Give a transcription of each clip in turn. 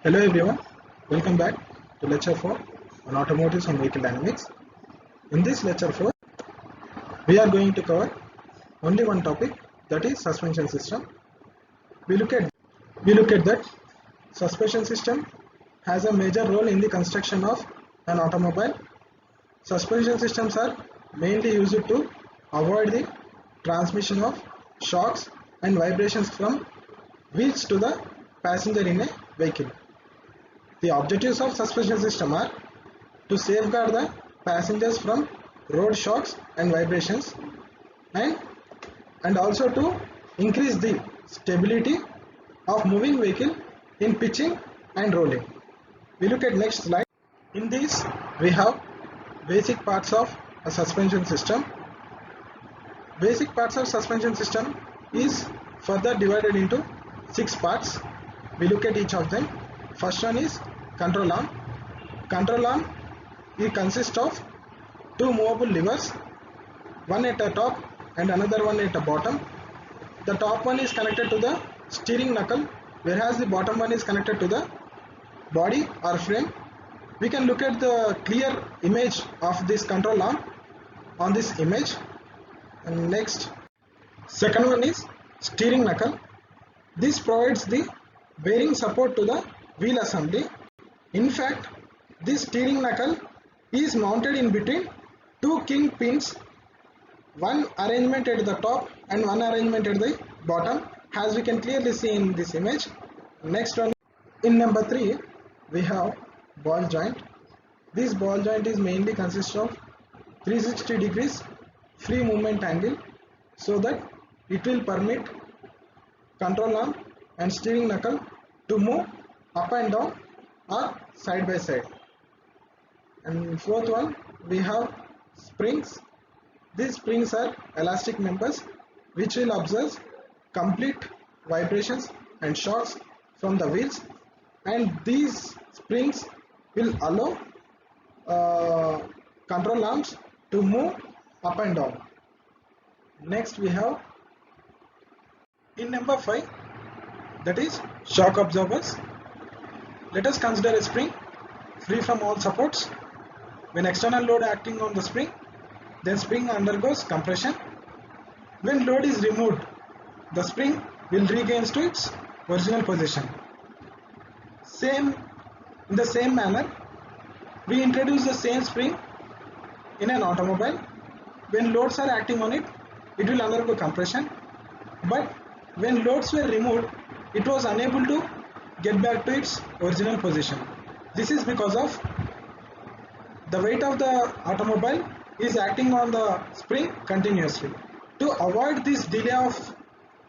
Hello everyone, welcome back to lecture 4 on automotives and vehicle dynamics. In this lecture 4, we are going to cover only one topic, that is suspension system. We look at that suspension system has a major role in the construction of an automobile. Suspension systems are mainly used to avoid the transmission of shocks and vibrations from wheels to the passenger in a vehicle. The objectives of suspension system are to safeguard the passengers from road shocks and vibrations and also to increase the stability of moving vehicle in pitching and rolling. We look at next slide. In this we have basic parts of a suspension system. Basic parts of suspension system is further divided into 6 parts. We look at each of them. First one is control arm. Control arm it consists of 2 movable levers, one at the top and another one at the bottom. The top one is connected to the steering knuckle, whereas the bottom one is connected to the body or frame. We can look at the clear image of this control arm on this image. And next, second one is steering knuckle. This provides the bearing support to the wheel assembly. In fact, this steering knuckle is mounted in between 2 king pins, one arrangement at the top and one arrangement at the bottom, as we can clearly see in this image. Next one, in number 3, we have ball joint. This ball joint is mainly consists of 360 degrees free movement angle, so that it will permit control arm and steering knuckle to move up and down or side by side. And fourth one, we have springs. These springs are elastic members which will absorb complete vibrations and shocks from the wheels, and these springs will allow control arms to move up and down. Next we have in number 5, that is shock absorbers. Let us consider a spring free from all supports. When external load acting on the spring, then spring undergoes compression. When load is removed, the spring will regain to its original position. In the same manner, we introduce the same spring in an automobile. When loads are acting on it, it will undergo compression. But when loads were removed, it was unable to get back to its original position. This is because of the weight of the automobile is acting on the spring continuously. To avoid this delay of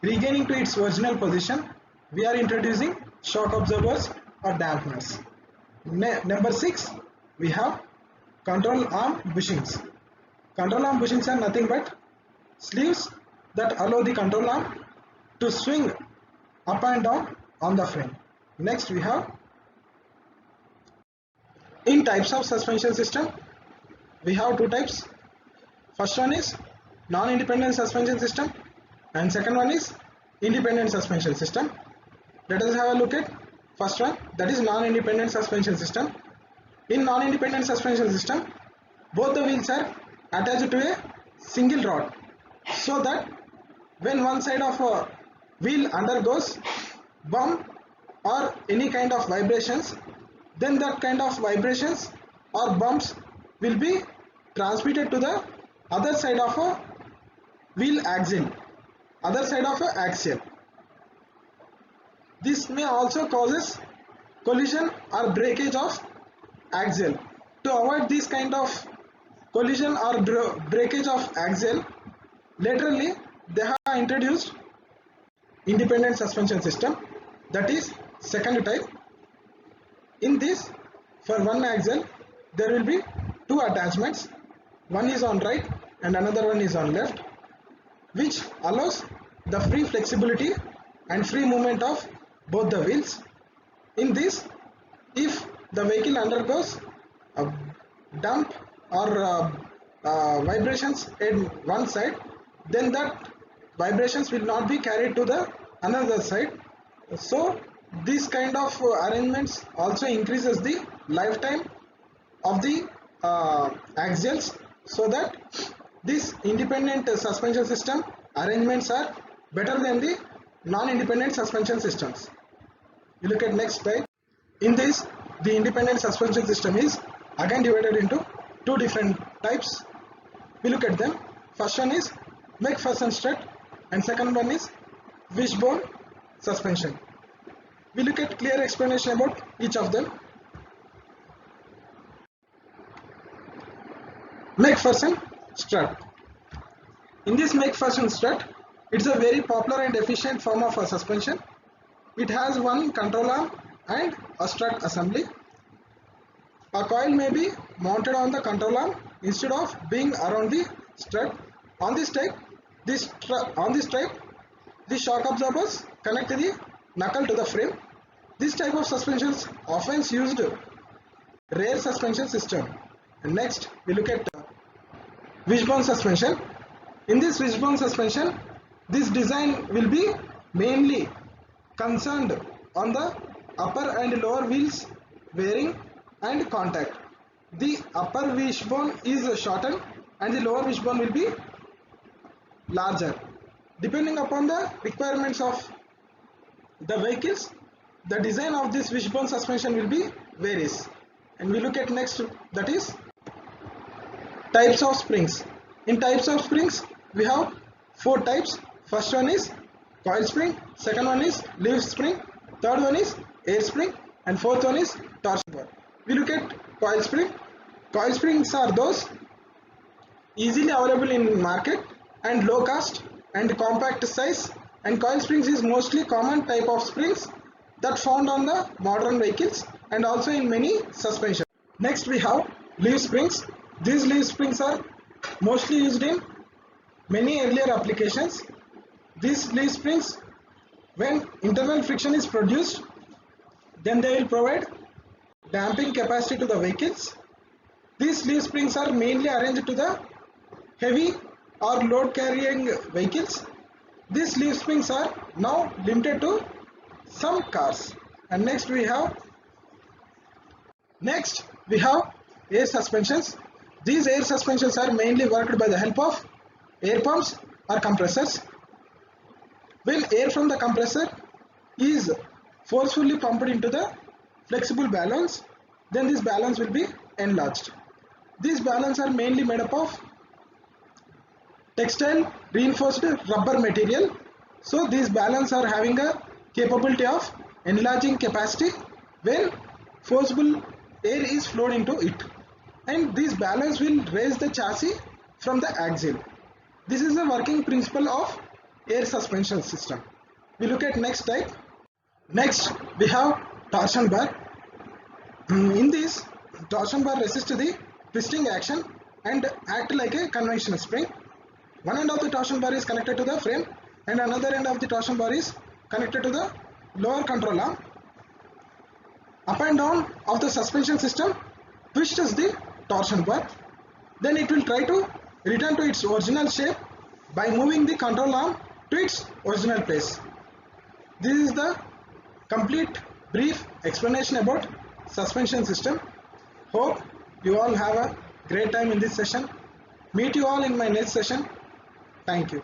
regaining to its original position, we are introducing shock absorbers or dampeners. Number 6, we have control arm bushings. Control arm bushings are nothing but sleeves that allow the control arm to swing up and down on the frame. Next we have in types of suspension system, we have 2 types. First one is non-independent suspension system and second one is independent suspension system. Let us have a look at first one, that is non-independent suspension system. In non-independent suspension system, both the wheels are attached to a single rod, so that when one side of a wheel undergoes bump or any kind of vibrations, then that kind of vibrations or bumps will be transmitted to the other side of a wheel axle, This may also causes collision or breakage of axle. To avoid this kind of collision or breakage of axle, laterally they have introduced independent suspension system, that is second type. In this, for one axle there will be 2 attachments, one is on right and another one is on left, which allows the free flexibility and free movement of both the wheels. In this, if the vehicle undergoes a dump or vibrations in one side, then that vibrations will not be carried to the another side, so This kind of arrangements also increases the lifetime of the axles, so that these independent suspension system arrangements are better than the non-independent suspension systems. You look at next slide. In this, the independent suspension system is again divided into two different types. We look at them. First one is McPherson strut and second one is wishbone suspension. We look at clear explanation about each of them. McPherson strut. In this McPherson strut, it's a very popular and efficient form of a suspension. It has one control arm and a strut assembly. A coil may be mounted on the control arm instead of being around the strut. On this type, the shock absorbers connect the knuckle to the frame. This type of suspension is often used rear suspension system. And next, we look at wishbone suspension. In this wishbone suspension, this design will be mainly concerned on the upper and lower wheels bearing and contact. The upper wishbone is shortened and the lower wishbone will be larger. Depending upon the requirements of the vehicles, the design of this wishbone suspension will be varies. And we look at next, that is types of springs. In types of springs, we have four types. First one is coil spring, second one is leaf spring, third one is air spring, and fourth one is torsion bar. We look at coil spring. Coil springs are those easily available in market and low cost and compact size, and coil springs is mostly common type of springs that found on the modern vehicles and also in many suspension. Next we have leaf springs. These leaf springs are mostly used in many earlier applications. These leaf springs, when internal friction is produced, then they will provide damping capacity to the vehicles. These leaf springs are mainly arranged to the heavy or load carrying vehicles. These leaf springs are now limited to some cars. And next we have air suspensions. These air suspensions are mainly worked by the help of air pumps or compressors. When air from the compressor is forcefully pumped into the flexible balloons, then this balloons will be enlarged. These balloons are mainly made up of textile reinforced rubber material. So these balloons are having a capability of enlarging capacity when forcible air is flowed into it, and these balloons will raise the chassis from the axle. This is the working principle of air suspension system. We look at next type. Next we have torsion bar. In this, torsion bar resists the twisting action and act like a conventional spring. One end of the torsion bar is connected to the frame and another end of the torsion bar is connected to the lower control arm. Up and down of the suspension system twists the torsion bar. Then it will try to return to its original shape by moving the control arm to its original place. This is the complete brief explanation about suspension system. Hope you all have a great time in this session. Meet you all in my next session. Thank you.